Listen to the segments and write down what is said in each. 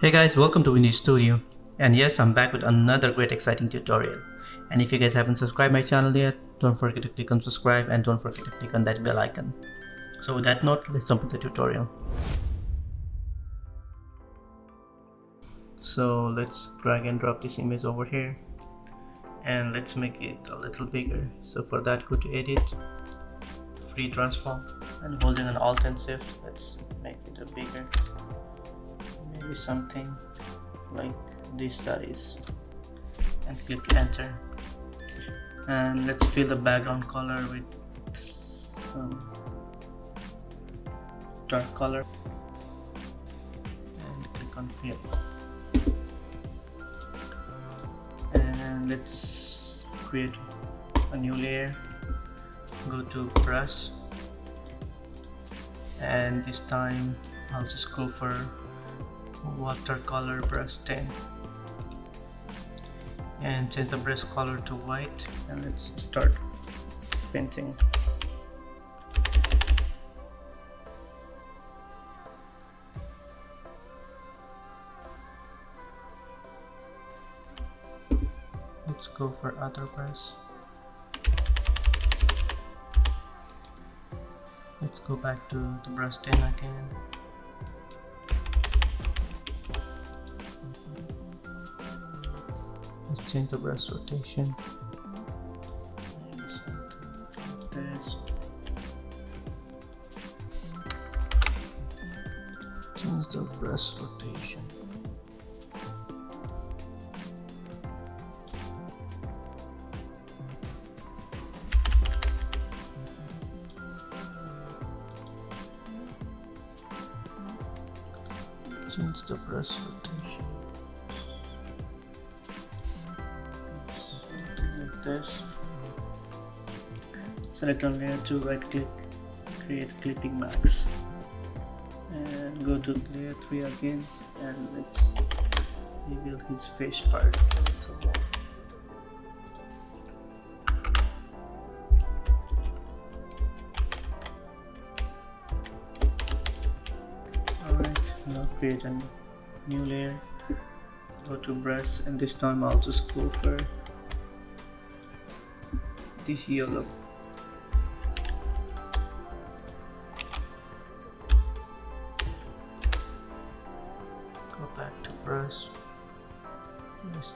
Hey guys, welcome to Winnie Studio. And yes, I'm back with another great exciting tutorial. And if you guys haven't subscribed my channel yet, don't forget to click on subscribe and don't forget to click on that bell icon. So with that note, let's jump into the tutorial. So let's drag and drop this image over here and let's make it a little bigger. So for that, go to edit, free transform, and holding an alt and shift, let's make it a bigger. Maybe something like this size and click enter, and let's fill the background color with some dark color and click on fill, and let's create a new layer. Go to brush, and this time I'll just go for watercolor brush 10 and change the brush color to white, and let's start painting. Let's go for other brush. Let's go back to the brush 10 again. Let's change the brush rotation. Maybe something like this. Change the brush rotation. Change the brush rotation. This. Select on layer 2, right click, create clipping max, and go to layer 3 again, and let's reveal his face part a little more. Alright, now create a new layer, go to brush, and this time I'll just go for this yellow. Go back to brush. Let's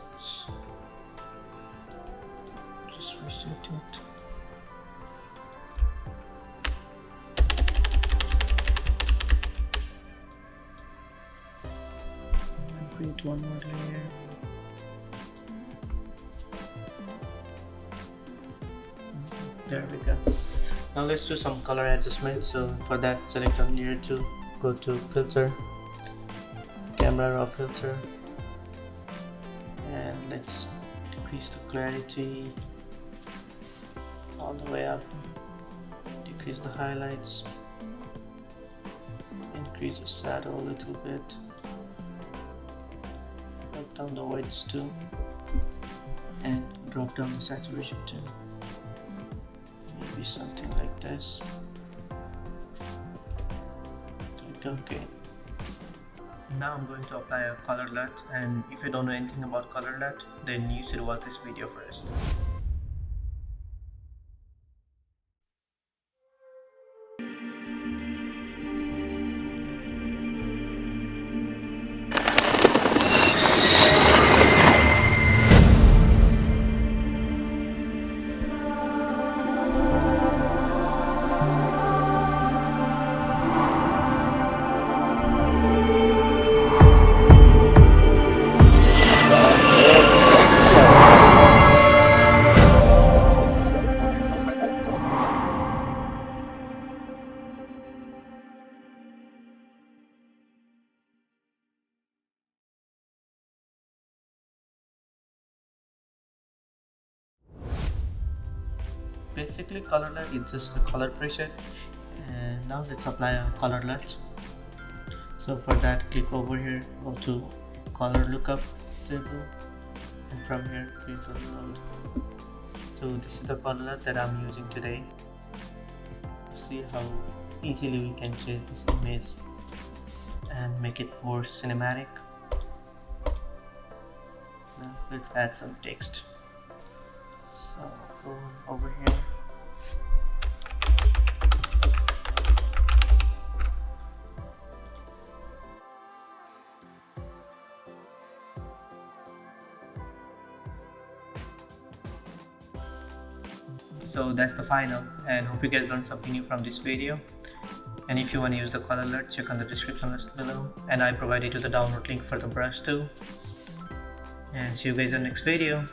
just reset it. And create one more layer. There we go. Now let's do some color adjustment. So for that, select on layer 2, go to filter, camera raw filter, and let's decrease the clarity all the way up, decrease the highlights, increase the shadow a little bit, drop down the whites too, and drop down the saturation too. Maybe something like this. Click OK. Now I'm going to apply a color LUT, and if you don't know anything about color LUT, then you should watch this video first. Basically, color LUT is just a color preset, and now let's apply a color LUT. So for that, click over here, go to color lookup table, and from here create a load. So this is the color LUT that I'm using today. See how easily we can change this image and make it more cinematic. Now let's add some text. So go over here. So that's the final, and hope you guys learned something new from this video. And if you want to use the color alert, check on the description list below, and I provided you the download link for the brush too. And see you guys in the next video.